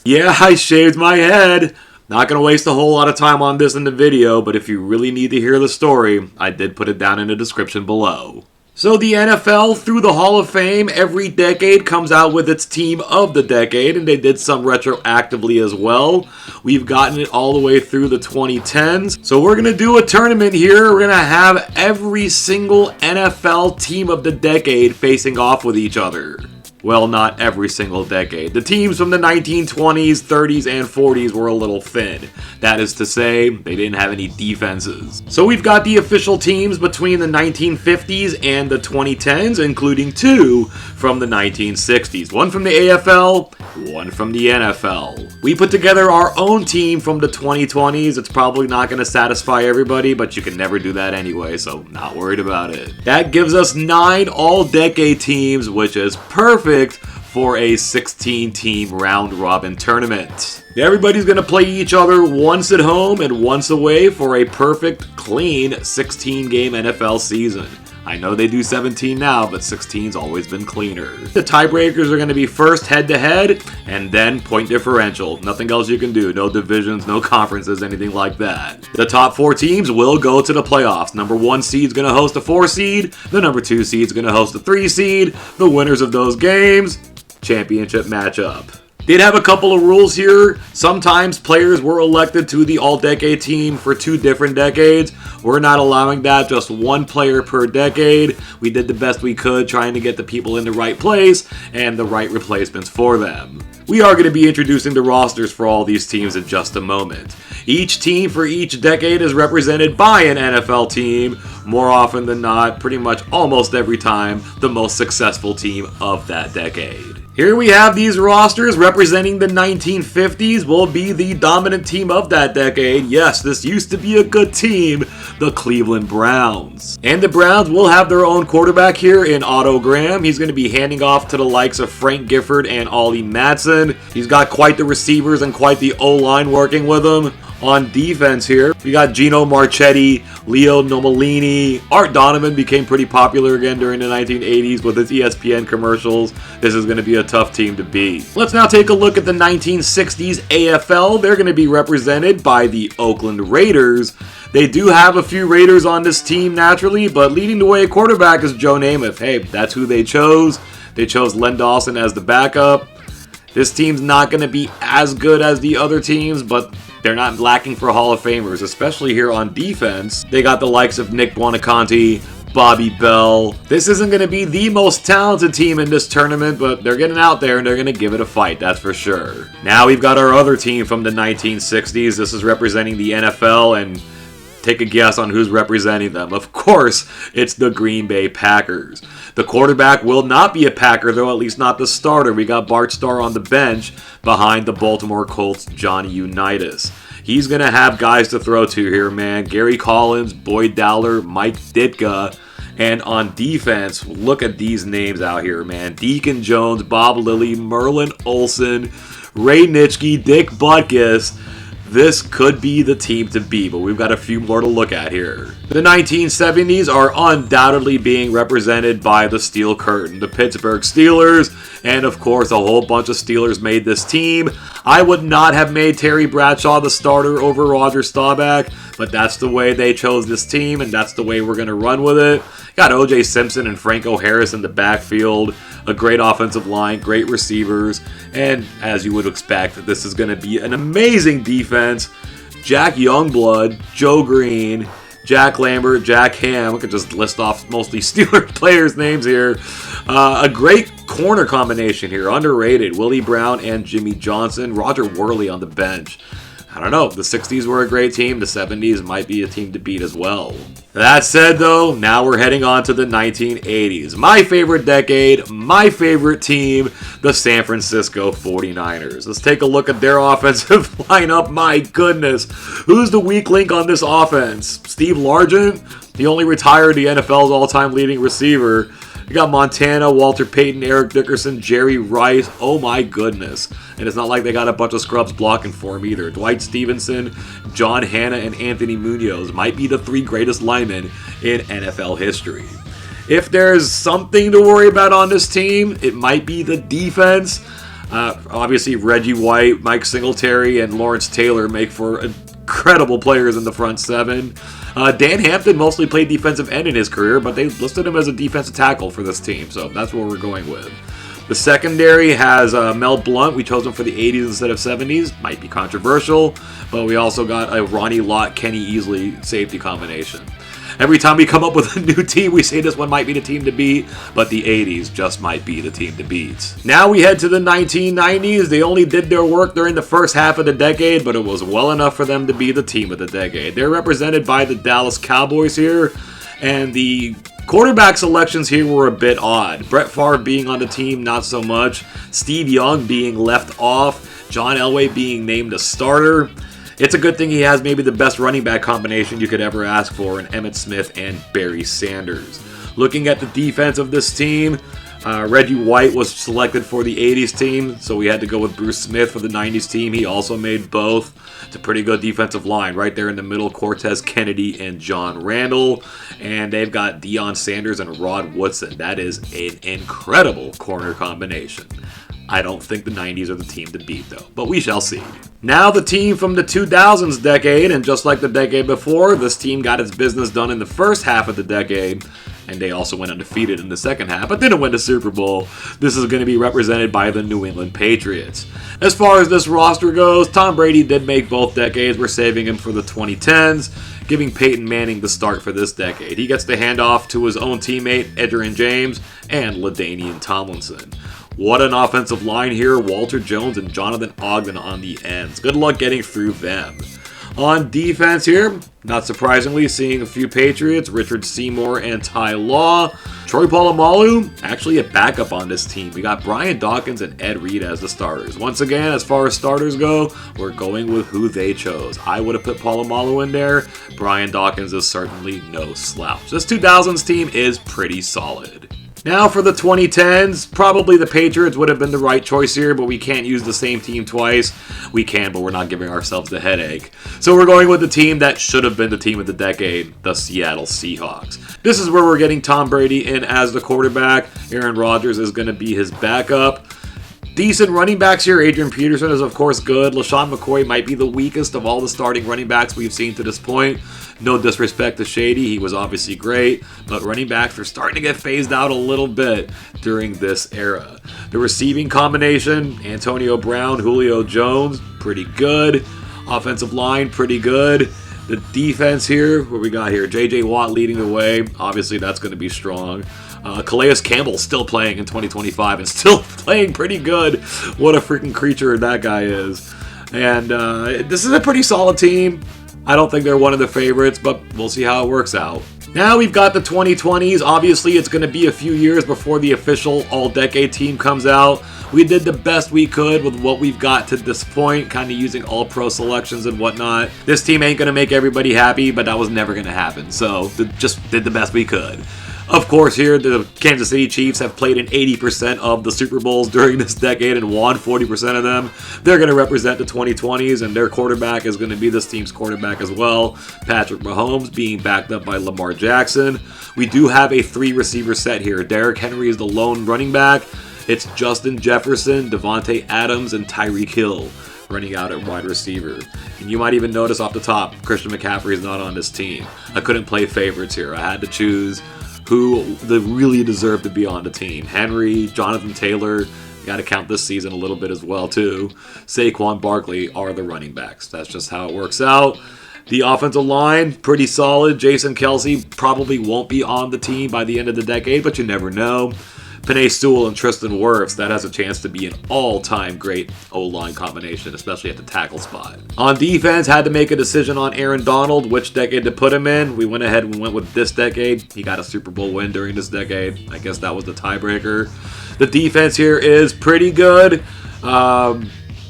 Yeah, I shaved my head. Not going to waste a whole lot of time on this in the video, but if you really need to hear the story, I did put it down in the description below. So the NFL, through the Hall of Fame, every decade comes out with its team of the decade, and they did some retroactively as well. We've gotten it all the way through the 2010s. So we're going to do a tournament here. We're going to have every single NFL team of the decade facing off with each other. Well, not every single decade. The teams from the 1920s, 30s, and 40s were a little thin. That is to say, they didn't have any defenses. So we've got the official teams between the 1950s and the 2010s, including two from the 1960s. One from the AFL, one from the NFL. We put together our own team from the 2020s. It's probably not going to satisfy everybody, but you can never do that anyway, so not worried about it. That gives us 9 all-decade teams, which is perfect for a 16-team round-robin tournament. Everybody's going to play each other once at home and once away for a perfect, clean 16-game NFL season. I know they do 17 now, but 16's always been cleaner. The tiebreakers are going to be first head-to-head, and then point differential. Nothing else you can do. No divisions, no conferences, anything like that. The top 4 teams will go to the playoffs. Number 1 seed's going to host a 4 seed. The number 2 seed's going to host a 3 seed. The winners of those games, championship matchup. Did have a couple of rules here. Sometimes players were elected to the all-decade team for 2 different decades. We're not allowing that, just 1 player per decade. We did the best we could trying to get the people in the right place and the right replacements for them. We are going to be introducing the rosters for all these teams in just a moment. Each team for each decade is represented by an NFL team. More often than not, pretty much almost every time, the most successful team of that decade. Here we have these rosters representing the 1950s will be the dominant team of that decade. Yes, this used to be a good team, the Cleveland Browns. And the Browns will have their own quarterback here in Otto Graham. He's going to be handing off to the likes of Frank Gifford and Ollie Matson. He's got quite the receivers and quite the O-line working with him. On defense here, we got Gino Marchetti, Leo Nomolini. Art Donovan became pretty popular again during the 1980s with his ESPN commercials. This is going to be a tough team to beat. Let's now take a look at the 1960s AFL. They're going to be represented by the Oakland Raiders. They do have a few Raiders on this team naturally, but leading the way at quarterback is Joe Namath. Hey, that's who they chose. They chose Len Dawson as the backup. This team's not going to be as good as the other teams, but they're not lacking for Hall of Famers, especially here on defense. They got the likes of Nick Buonaconti, Bobby Bell. This isn't going to be the most talented team in this tournament, but they're getting out there and they're going to give it a fight, that's for sure. Now we've got our other team from the 1960s. This is representing the NFL, and take a guess on who's representing them. Of course, it's the Green Bay Packers. The quarterback will not be a Packer, though, at least not the starter. We got Bart Starr on the bench behind the Baltimore Colts' Johnny Unitas. He's going to have guys to throw to here, man. Gary Collins, Boyd Dowler, Mike Ditka. And on defense, look at these names out here, man. Deacon Jones, Bob Lilly, Merlin Olsen, Ray Nitschke, Dick Butkus. This could be the team to beat, but we've got a few more to look at here. The 1970s are undoubtedly being represented by the Steel Curtain, the Pittsburgh Steelers, and of course a whole bunch of Steelers made this team. I would not have made Terry Bradshaw the starter over Roger Staubach, but that's the way they chose this team, and that's the way we're going to run with it. Got O.J. Simpson and Franco Harris in the backfield, a great offensive line, great receivers, and as you would expect, this is going to be an amazing defense. Jack Youngblood, Joe Green, Jack Lambert, Jack Ham. We could just list off mostly Steelers players' names here. A great corner combination here, underrated. Willie Brown and Jimmy Johnson. Roger Worley on the bench. I don't know, the 60s were a great team, the 70s might be a team to beat as well. That said though, now we're heading on to the 1980s. My favorite decade, my favorite team, the San Francisco 49ers. Let's take a look at their offensive lineup. My goodness, who's the weak link on this offense? Steve Largent? He only retired the NFL's all-time leading receiver. You got Montana, Walter Payton, Eric Dickerson, Jerry Rice. Oh my goodness. And it's not like they got a bunch of scrubs blocking for him either. Dwight Stevenson, John Hanna, and Anthony Munoz might be the 3 greatest linemen in NFL history. If there's something to worry about on this team, it might be the defense. Obviously, Reggie White, Mike Singletary, and Lawrence Taylor make for incredible players in the front seven. Dan Hampton mostly played defensive end in his career, but they listed him as a defensive tackle for this team, so that's what we're going with. The secondary has Mel Blount. We chose him for the 80s instead of 70s. Might be controversial, but we also got a Ronnie Lott, Kenny Easley safety combination. Every time we come up with a new team, we say this one might be the team to beat, but the 80s just might be the team to beat. Now we head to the 1990s. They only did their work during the first half of the decade, but it was well enough for them to be the team of the decade. They're represented by the Dallas Cowboys here, and the quarterback selections here were a bit odd. Brett Favre being on the team, not so much. Steve Young being left off. John Elway being named a starter. It's a good thing he has maybe the best running back combination you could ever ask for in Emmitt Smith and Barry Sanders. Looking at the defense of this team, Reggie White was selected for the 80s team, so we had to go with Bruce Smith for the 90s team. He also made both. It's a pretty good defensive line. Right there in the middle, Cortez Kennedy and John Randall. And they've got Deion Sanders and Rod Woodson. That is an incredible corner combination. I don't think the 90s are the team to beat, though, but we shall see. Now the team from the 2000s decade, and just like the decade before, this team got its business done in the first half of the decade, and they also went undefeated in the second half, but didn't win the Super Bowl. This is going to be represented by the New England Patriots. As far as this roster goes, Tom Brady did make both decades. We're saving him for the 2010s, giving Peyton Manning the start for this decade. He gets the handoff to his own teammate, Edgerrin James, and LaDainian Tomlinson. What an offensive line here. Walter Jones and Jonathan Ogden on the ends. Good luck getting through them. On defense here, not surprisingly, seeing a few Patriots, Richard Seymour and Ty Law. Troy Polamalu, actually a backup on this team. We got Brian Dawkins and Ed Reed as the starters. Once again, as far as starters go, we're going with who they chose. I would have put Polamalu in there. Brian Dawkins is certainly no slouch. This 2000s team is pretty solid. Now for the 2010s, probably the Patriots would have been the right choice here, but we can't use the same team twice. We can, but we're not giving ourselves the headache. So we're going with the team that should have been the team of the decade, the Seattle Seahawks. This is where we're getting Tom Brady in as the quarterback. Aaron Rodgers is going to be his backup. Decent running backs here. Adrian Peterson is, of course, good. LaShawn McCoy might be the weakest of all the starting running backs we've seen to this point. No disrespect to Shady. He was obviously great, but running backs are starting to get phased out a little bit during this era. The receiving combination, Antonio Brown, Julio Jones, pretty good. Offensive line, pretty good. The defense here, what we got here? J.J. Watt leading the way. Obviously, that's going to be strong. Calais Campbell still playing in 2025 and still playing pretty good. What a freaking creature that guy is. And this is a pretty solid team. I don't think they're one of the favorites, but we'll see how it works out. Now we've got the 2020s. Obviously, it's going to be a few years before the official all-decade team comes out. We did the best we could with what we've got to this point, kind of using all-pro selections and whatnot. This team ain't going to make everybody happy, but that was never going to happen. So, just did the best we could. Of course, here, the Kansas City Chiefs have played in 80% of the Super Bowls during this decade and won 40% of them. They're going to represent the 2020s, and their quarterback is going to be this team's quarterback as well. Patrick Mahomes being backed up by Lamar Jackson. We do have a 3-receiver set here. Derrick Henry is the lone running back. It's Justin Jefferson, Devontae Adams, and Tyreek Hill running out at wide receiver. And you might even notice off the top, Christian McCaffrey is not on this team. I couldn't play favorites here. I had to choose who really deserve to be on the team. Henry, Jonathan Taylor, got to count this season a little bit as well too. Saquon Barkley are the running backs. That's just how it works out. The offensive line, pretty solid. Jason Kelsey probably won't be on the team by the end of the decade, but you never know. Penei Sewell and Tristan Wirfs, that has a chance to be an all-time great O-line combination, especially at the tackle spot. On defense, had to make a decision on Aaron Donald, which decade to put him in. We went ahead and went with this decade. He got a Super Bowl win during this decade. I guess that was the tiebreaker. The defense here is pretty good.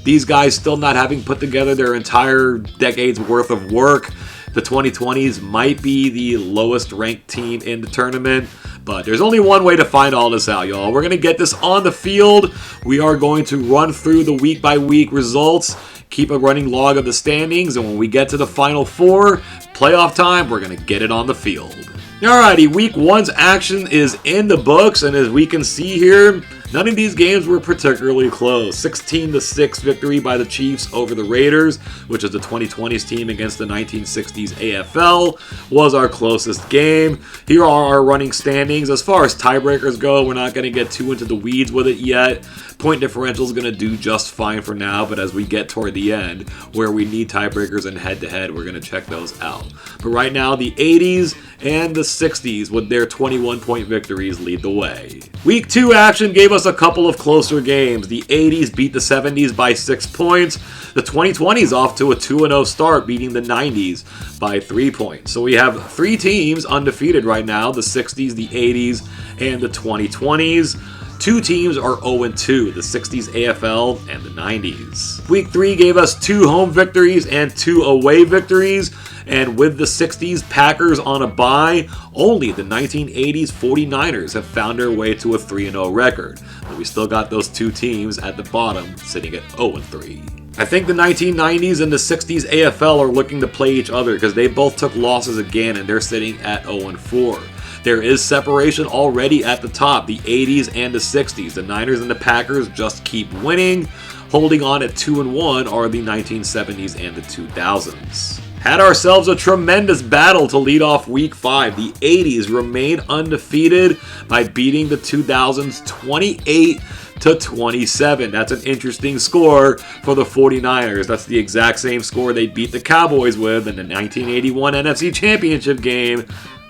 These guys still not having put together their entire decade's worth of work. The 2020s might be the lowest ranked team in the tournament, but there's only one way to find all this out, y'all. We're going to get this on the field. We are going to run through the week-by-week results, keep a running log of the standings, and when we get to the Final Four, playoff time, we're going to get it on the field. Alrighty, Week 1's action is in the books, and as we can see here, None of these games were particularly close. 16-6 victory by the Chiefs over the Raiders, which is the 2020s team against the 1960s AFL, was our closest game. Here are our running standings. As far as tiebreakers go, we're not going to get too into the weeds with it yet. Point differential is going to do just fine for now, but as we get toward the end, where we need tiebreakers and head-to-head, we're going to check those out. But right now, the 80s and the 60s, with their 21-point victories, lead the way. Week 2 action gave us a couple of closer games. The 80s beat the 70s by 6 points. The 2020s off to a 2-0 start, beating the 90s by 3 points. So we have 3 teams undefeated right now, the 60s, the 80s, and the 2020s. 2 teams are 0-2, the 60s AFL and the 90s. Week 3 gave us 2 home victories and 2 away victories, and with the 60s Packers on a bye, only the 1980s 49ers have found their way to a 3-0 record. But we still got those 2 teams at the bottom sitting at 0-3. I think the 1990s and the 60s AFL are looking to play each other because they both took losses again and they're sitting at 0-4. There is separation already at the top, the 80s and the 60s. The Niners and the Packers just keep winning. Holding on at 2-1 are the 1970s and the 2000s. Had ourselves a tremendous battle to lead off Week 5. The 80s remain undefeated by beating the 2000s 28-27. That's an interesting score for the 49ers. That's the exact same score they beat the Cowboys with in the 1981 NFC Championship game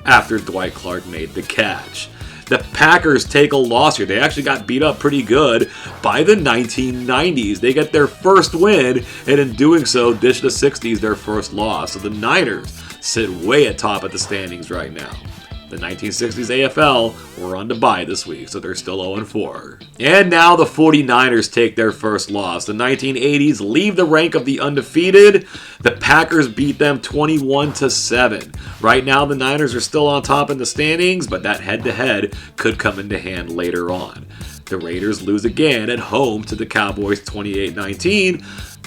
after Dwight Clark made the catch. The Packers take a loss here. They actually got beat up pretty good by the 1990s. They get their first win, and in doing so, dish the 60s their first loss. So the Niners sit way at top of the standings right now. The 1960s AFL were on the bye this week, so they're still 0-4. And now the 49ers take their first loss. The 1980s leave the rank of the undefeated. The Packers beat them 21-7. Right now, the Niners are still on top in the standings, but that head-to-head could come into hand later on. The Raiders lose again at home to the Cowboys 28-19.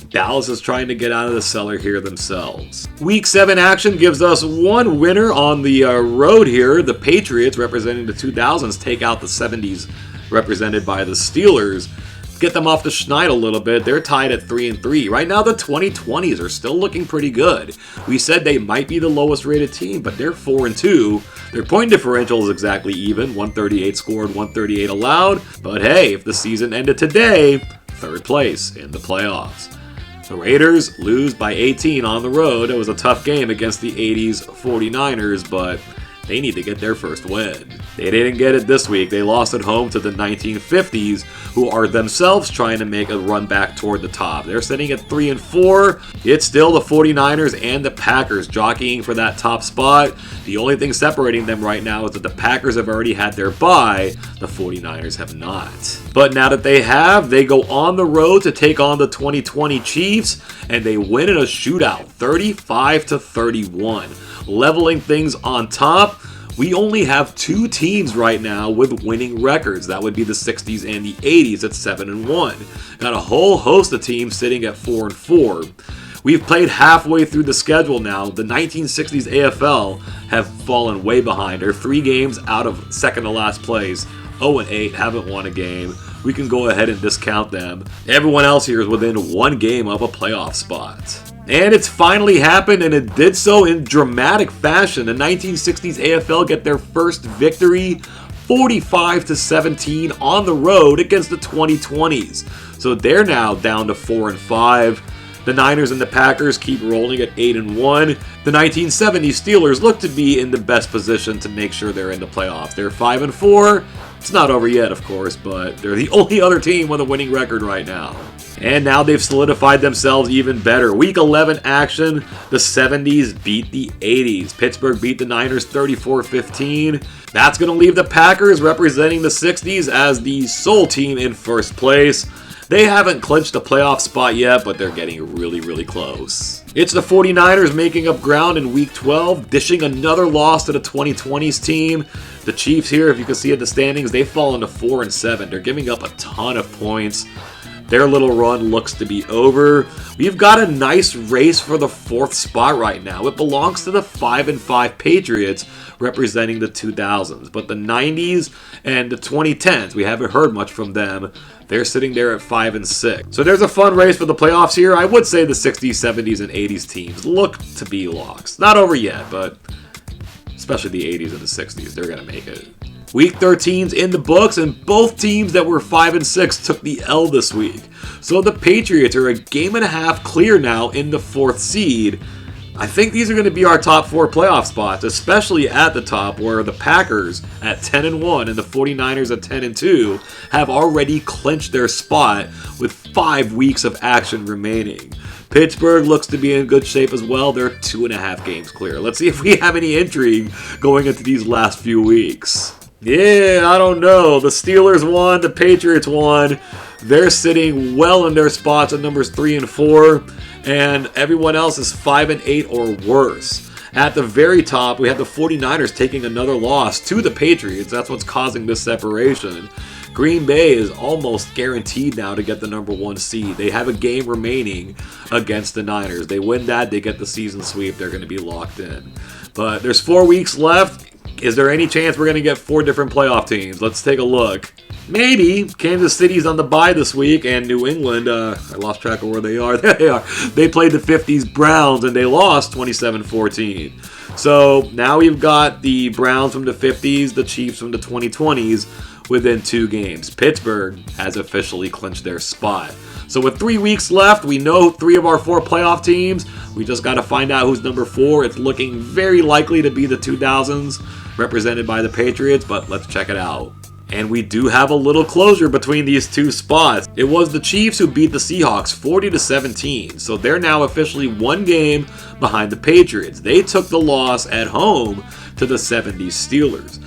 Dallas is trying to get out of the cellar here themselves. Week 7 action gives us one winner on the road here. The Patriots, representing the 2000s, take out the 70s, represented by the Steelers. Get them off the schneid a little bit. They're tied at 3-3. Right now, the 2020s are still looking pretty good. We said they might be the lowest rated team, but they're 4-2. Their point differential is exactly even, 138 scored, 138 allowed. But hey, if the season ended today, 3rd place in the playoffs. The Raiders lose by 18 on the road. It was a tough game against the 80s 49ers, but they need to get their first win. They didn't get it this week. They lost at home to the 1950s, who are themselves trying to make a run back toward the top. They're sitting at 3-4. It's still the 49ers and the Packers jockeying for that top spot. The only thing separating them right now is that the Packers have already had their bye. The 49ers have not. But now that they have, they go on the road to take on the 2020 Chiefs, and they win in a shootout, 35-31. Leveling things on top. We only have 2 teams right now with winning records. That would be the 60s and the 80s at 7-1. Got a whole host of teams sitting at 4-4. We've played halfway through the schedule now. The 1960s AFL have fallen way behind. They're 3 games out of second to last place. 0-8, haven't won a game. We can go ahead and discount them. Everyone else here is within 1 game of a playoff spot. And it's finally happened, and it did so in dramatic fashion. The 1960s AFL get their first victory, 45-17 on the road against the 2020s. So they're now down to 4-5. The Niners and the Packers keep rolling at 8-1. The 1970 Steelers look to be in the best position to make sure they're in the playoffs. They're 5-4. It's not over yet, of course, but they're the only other team with a winning record right now. And now they've solidified themselves even better. Week 11 action, the 70s beat the 80s. Pittsburgh beat the Niners 34-15. That's going to leave the Packers representing the 60s as the sole team in first place. They haven't clinched a playoff spot yet, but they're getting really, really close. It's the 49ers making up ground in Week 12, dishing another loss to the 2020s team. The Chiefs here, if you can see at the standings, they've fallen to 4-7. They're giving up a ton of points. Their little run looks to be over. We've got a nice race for the 4th spot right now. It belongs to the 5-5 Patriots, representing the 2000s. But the 90s and the 2010s, we haven't heard much from them. They're sitting there at 5-6. So there's a fun race for the playoffs here. I would say the 60s, 70s, and 80s teams look to be locks. Not over yet, but especially the 80s and the 60s, they're going to make it. Week 13's in the books, and both teams that were 5-6 took the L this week. So the Patriots are a game and a half clear now in the 4th seed. I think these are going to be our top 4 playoff spots, especially at the top, where the Packers at 10-1 and the 49ers at 10-2 have already clinched their spot with 5 weeks of action remaining. Pittsburgh looks to be in good shape as well. They're 2.5 games clear. Let's see if we have any intrigue going into these last few weeks. Yeah, I don't know. The Steelers won, the Patriots won. They're sitting well in their spots at numbers 3 and 4, and everyone else is 5-8 or worse. At the very top, we have the 49ers taking another loss to the Patriots. That's what's causing this separation. Green Bay is almost guaranteed now to get the number 1 seed. They have a game remaining against the Niners. They win that, they get the season sweep. They're going to be locked in. But there's 4 weeks left. Is there any chance we're going to get 4 different playoff teams? Let's take a look. Maybe. Kansas City's on the bye this week, and New England, I lost track of where they are. There they are. They played the 50s Browns, and they lost 27-14. So now we've got the Browns from the 50s, the Chiefs from the 2020s within 2 games. Pittsburgh has officially clinched their spot. So with 3 weeks left, we know 3 of our 4 playoff teams. We just got to find out who's number 4. It's looking very likely to be the 2000s, represented by the Patriots, but let's check it out. And we do have a little closure between these 2 spots. It was the Chiefs who beat the Seahawks 40-17, so they're now officially 1 game behind the Patriots. They took the loss at home to the 70s Steelers.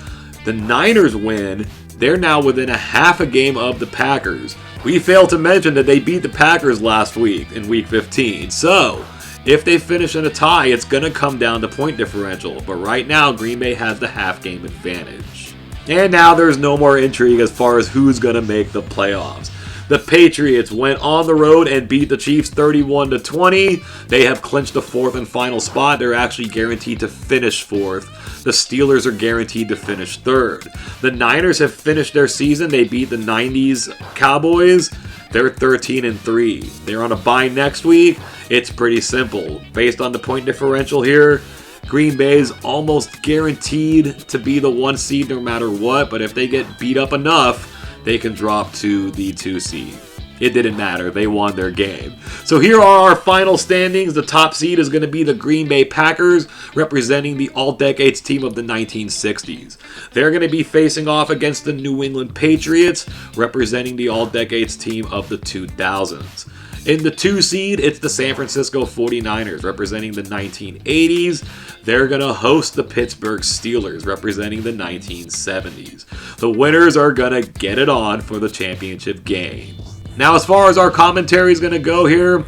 The Niners win. They're now within a half a game of the Packers. We failed to mention that they beat the Packers last week in Week 15. So, if they finish in a tie, it's going to come down to point differential. But right now, Green Bay has the half-game advantage. And now there's no more intrigue as far as who's going to make the playoffs. The Patriots went on the road and beat the Chiefs 31-20. They have clinched the 4th and final spot. They're actually guaranteed to finish 4th. The Steelers are guaranteed to finish 3rd. The Niners have finished their season. They beat the 90s Cowboys. They're 13-3. They're on a bye next week. It's pretty simple. Based on the point differential here, Green Bay is almost guaranteed to be the 1 seed no matter what, but if they get beat up enough, they can drop to the 2 seed. It didn't matter. They won their game. So here are our final standings. The top seed is going to be the Green Bay Packers, representing the All-Decades team of the 1960s. They're going to be facing off against the New England Patriots, representing the All-Decades team of the 2000s. In the 2 seed, it's the San Francisco 49ers, representing the 1980s. They're going to host the Pittsburgh Steelers, representing the 1970s. The winners are going to get it on for the championship game. Now, as far as our commentary is going to go here,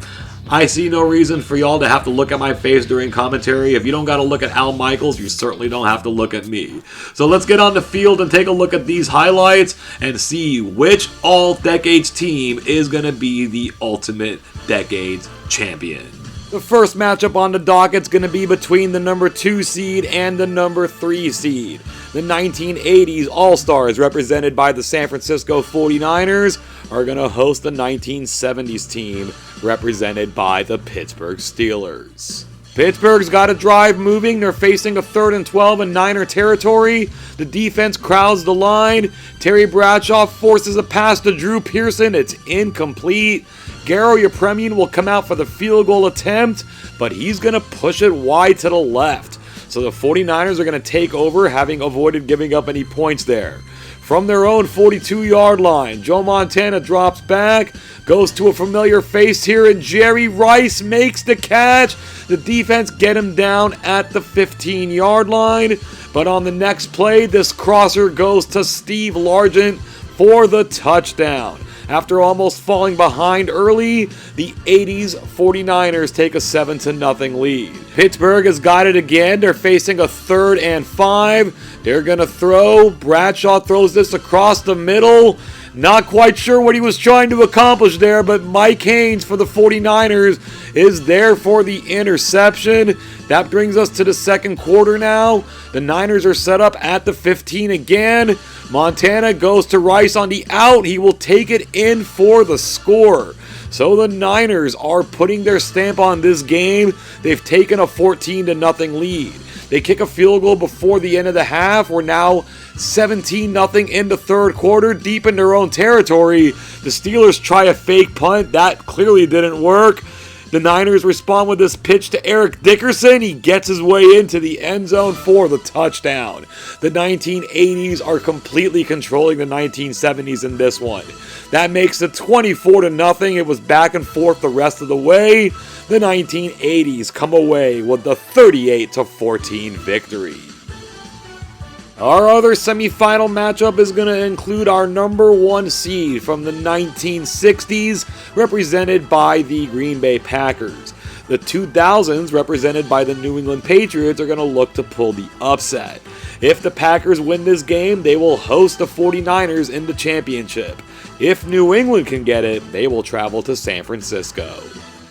I see no reason for y'all to have to look at my face during commentary. If you don't got to look at Al Michaels, you certainly don't have to look at me. So let's get on the field and take a look at these highlights and see which All-Decades team is going to be the ultimate Decades champion. The first matchup on the docket is going to be between the number 2 seed and the number 3 seed. The 1980s All-Stars, represented by the San Francisco 49ers, are going to host the 1970s team, represented by the Pittsburgh Steelers. Pittsburgh's got a drive moving. They're facing a 3rd and 12 in Niner territory. The defense crowds the line. Terry Bradshaw forces a pass to Drew Pearson. It's incomplete. Garo Yepremian will come out for the field goal attempt, but he's going to push it wide to the left. So the 49ers are going to take over, having avoided giving up any points there. From their own 42-yard line, Joe Montana drops back, goes to a familiar face here, and Jerry Rice makes the catch. The defense get him down at the 15-yard line, but on the next play, this crosser goes to Steve Largent for the touchdown. After almost falling behind early, the 80s 49ers take a 7-0 lead. Pittsburgh has got it again. They're facing a 3rd and 5. They're going to throw. Bradshaw throws this across the middle. Not quite sure what he was trying to accomplish there, but Mike Haynes for the 49ers is there for the interception. That brings us to the second quarter now. The Niners are set up at the 15 again. Montana goes to Rice on the out. He will take it in for the score. So the Niners are putting their stamp on this game. They've taken a 14-0 lead. They kick a field goal before the end of the half. We're now 17-0 in the third quarter, deep in their own territory. The Steelers try a fake punt. That clearly didn't work. The Niners respond with this pitch to Eric Dickerson. He gets his way into the end zone for the touchdown. The 1980s are completely controlling the 1970s in this one. That makes it 24-0. It was back and forth the rest of the way. The 1980s come away with the 38-14 victory. Our other semifinal matchup is going to include our number 1 seed from the 1960s, represented by the Green Bay Packers. The 2000s, represented by the New England Patriots, are going to look to pull the upset. If the Packers win this game, they will host the 49ers in the championship. If New England can get it, they will travel to San Francisco.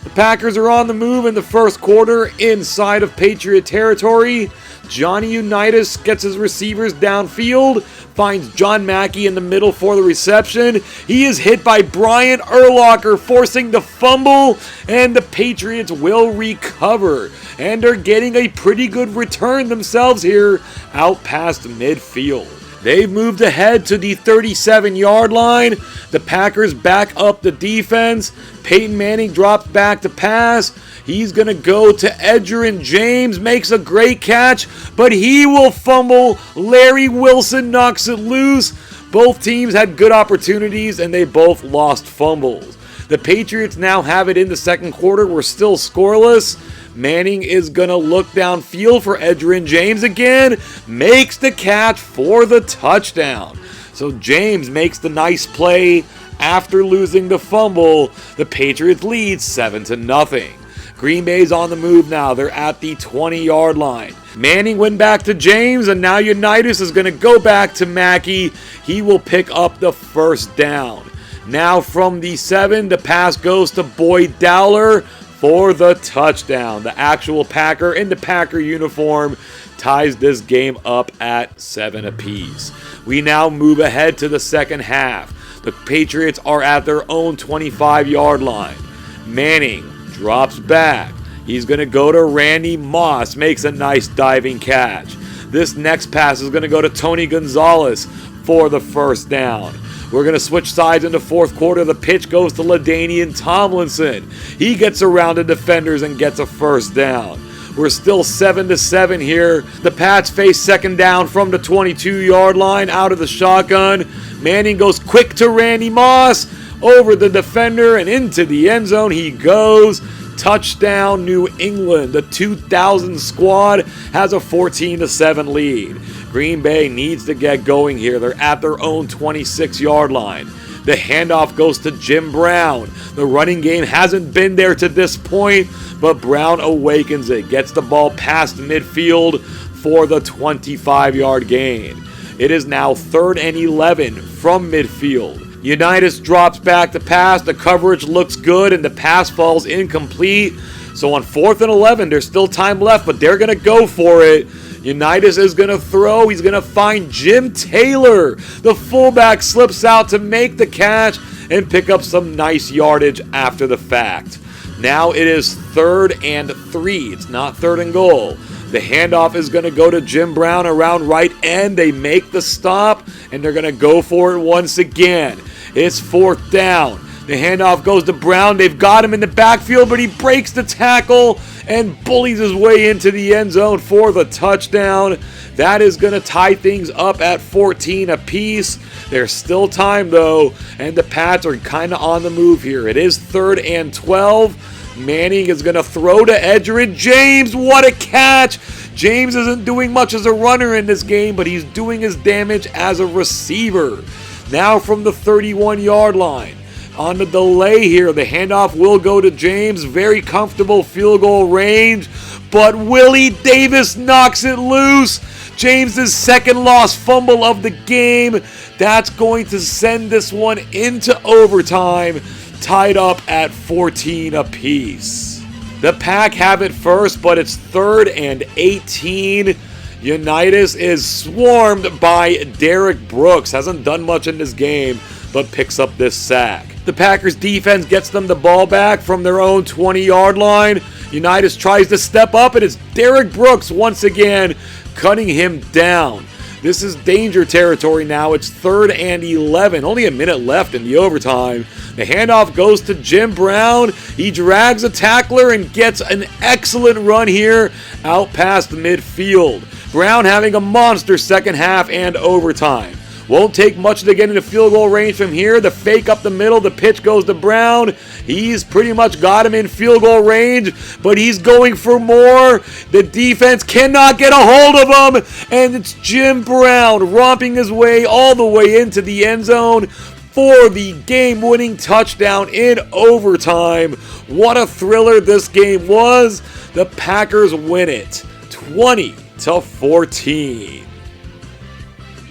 The Packers are on the move in the first quarter inside of Patriot territory. Johnny Unitas gets his receivers downfield, finds John Mackey in the middle for the reception. He is hit by Brian Urlacher, forcing the fumble, and the Patriots will recover. And are getting a pretty good return themselves here out past midfield. They've moved ahead to the 37-yard line. The Packers back up the defense. Peyton Manning drops back to pass. He's going to go to Edgerrin James, makes a great catch, but he will fumble. Larry Wilson knocks it loose. Both teams had good opportunities, and they both lost fumbles. The Patriots now have it in the second quarter. We're still scoreless. Manning is going to look downfield for Edgerrin James again. Makes the catch for the touchdown. So James makes the nice play after losing the fumble. The Patriots lead 7-0. Green Bay's on the move now. They're at the 20-yard line. Manning went back to James, and now Unitas is going to go back to Mackey. He will pick up the first down. Now from the 7, the pass goes to Boyd Dowler for the touchdown. The actual Packer in the Packer uniform ties this game up at 7 apiece. We now move ahead to the second half. The Patriots are at their own 25-yard line. Manning drops back. He's going to go to Randy Moss, makes a nice diving catch. This next pass is going to go to Tony Gonzalez for the first down. We're going to switch sides in the fourth quarter. The pitch goes to LaDainian Tomlinson. He gets around the defenders and gets a first down. We're still 7-7 here. The Pats face second down from the 22-yard line out of the shotgun. Manning goes quick to Randy Moss, over the defender and into the end zone he goes. Touchdown, New England. The 2000 squad has a 14-7 lead. Green Bay needs to get going here. They're at their own 26-yard line. The handoff goes to Jim Brown. The running game hasn't been there to this point, but Brown awakens it. Gets the ball past midfield for the 25-yard gain. It is now 3rd and 11 from midfield. Unitas drops back to pass. The coverage looks good, and the pass falls incomplete. So on 4th and 11, there's still time left, but they're going to go for it. Unitas is going to throw. He's going to find Jim Taylor. The fullback slips out to make the catch and pick up some nice yardage after the fact. Now it is 3rd and 3. It's not 3rd and goal. The handoff is going to go to Jim Brown around right end. They make the stop, and they're going to go for it once again. It's 4th down. The handoff goes to Brown. They've got him in the backfield, but he breaks the tackle and bullies his way into the end zone for the touchdown. That is going to tie things up at 14 apiece. There's still time, though, and the Pats are kind of on the move here. It is 3rd and 12. Manning is going to throw to Edgerrin James. What a catch! James isn't doing much as a runner in this game, but he's doing his damage as a receiver. Now from the 31-yard line. On the delay here, the handoff will go to James. Very comfortable field goal range, but Willie Davis knocks it loose. James's second lost fumble of the game. That's going to send this one into overtime, tied up at 14 apiece. The Pack have it first, but it's 3rd and 18. Unitas is swarmed by Derek Brooks. Hasn't done much in this game, but picks up this sack. The Packers defense gets them the ball back from their own 20-yard line. Unitas tries to step up, and it's Derek Brooks once again cutting him down. This is danger territory now. It's 3rd and 11. Only a minute left in the overtime. The handoff goes to Jim Brown. He drags a tackler and gets an excellent run here out past midfield. Brown having a monster second half and overtime. Won't take much to get into field goal range from here. The fake up the middle. The pitch goes to Brown. He's pretty much got him in field goal range, but he's going for more. The defense cannot get a hold of him, and it's Jim Brown romping his way all the way into the end zone for the game-winning touchdown in overtime. What a thriller this game was. The Packers win it 20-14.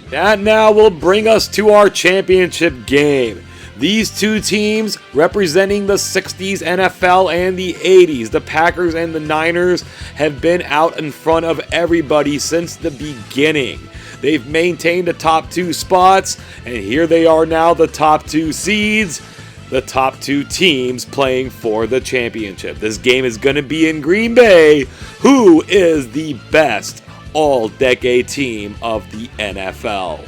That now will bring us to our championship game. These two teams representing the 60s NFL and the 80s, the Packers and the Niners, have been out in front of everybody since the beginning. They've maintained the top 2 spots, and here they are now, the top 2 seeds, the top 2 teams playing for the championship. This game is going to be in Green Bay. Who is the best all-decade team of the NFL?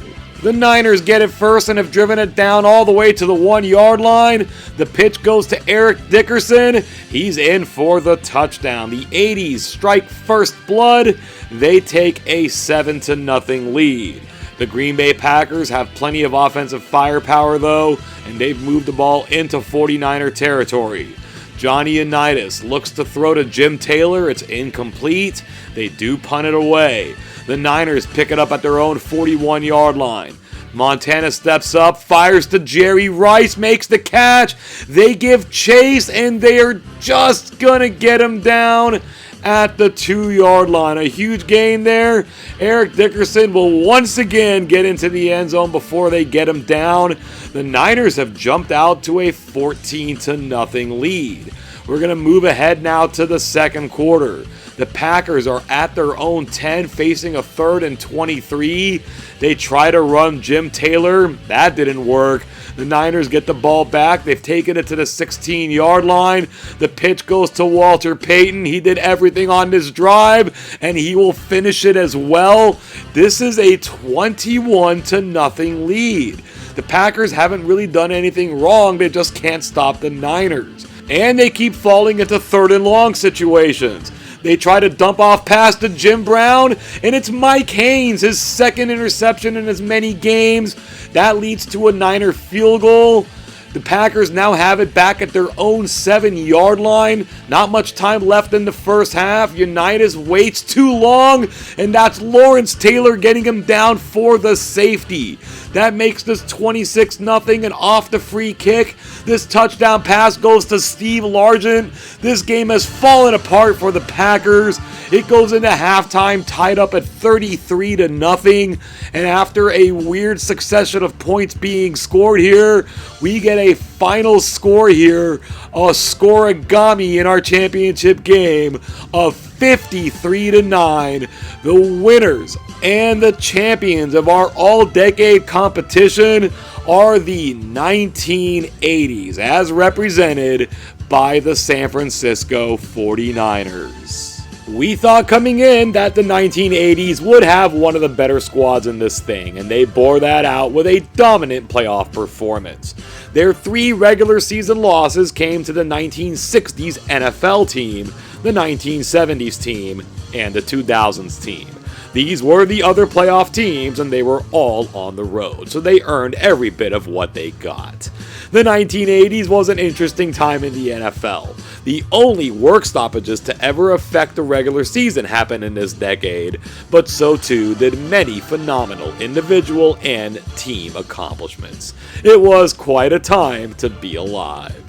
The Niners get it first and have driven it down all the way to the 1-yard line. The pitch goes to Eric Dickerson. He's in for the touchdown. The 80s strike first blood. They take a 7-0 lead. The Green Bay Packers have plenty of offensive firepower though, and they've moved the ball into 49er territory. Johnny Unitas looks to throw to Jim Taylor. It's incomplete. They do punt it away. The Niners pick it up at their own 41-yard line. Montana steps up, fires to Jerry Rice, makes the catch. They give chase, and they are just going to get him down at the 2-yard line. A huge gain there. Eric Dickerson will once again get into the end zone before they get him down. The Niners have jumped out to a 14-0 lead. We're going to move ahead now to the second quarter. The Packers are at their own 10, facing a 3rd and 23. They try to run Jim Taylor. That didn't work. The Niners get the ball back. They've taken it to the 16-yard line. The pitch goes to Walter Payton. He did everything on this drive, and he will finish it as well. This is a 21-0 lead. The Packers haven't really done anything wrong. They just can't stop the Niners. And they keep falling into 3rd and long situations. They try to dump off pass to Jim Brown, and it's Mike Haynes, his second interception in as many games. That leads to a Niner field goal. The Packers now have it back at their own 7-yard line. Not much time left in the first half. Unitas waits too long, and that's Lawrence Taylor getting him down for the safety. That makes this 26-0, and off the free kick, this touchdown pass goes to Steve Largent. This game has fallen apart for the Packers. It goes into halftime tied up at 33-0, and after a weird succession of points being scored here, we get a final score here, a scoregami in our championship game of 53-9. The winners and the champions of our all-decade competition are the 1980s, as represented by the San Francisco 49ers. We thought coming in that the 1980s would have one of the better squads in this thing, and they bore that out with a dominant playoff performance. Their 3 regular season losses came to the 1960s NFL team, the 1970s team, and the 2000s team. These were the other playoff teams, and they were all on the road, so they earned every bit of what they got. The 1980s was an interesting time in the NFL. The only work stoppages to ever affect the regular season happened in this decade, but so too did many phenomenal individual and team accomplishments. It was quite a time to be alive.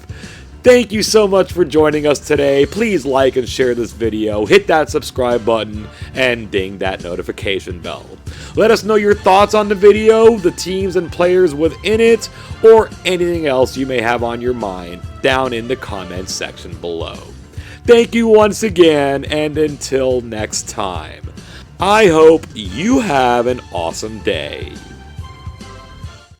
Thank you so much for joining us today. Please like and share this video, hit that subscribe button, and ding that notification bell. Let us know your thoughts on the video, the teams and players within it, or anything else you may have on your mind down in the comments section below. Thank you once again, and until next time, I hope you have an awesome day.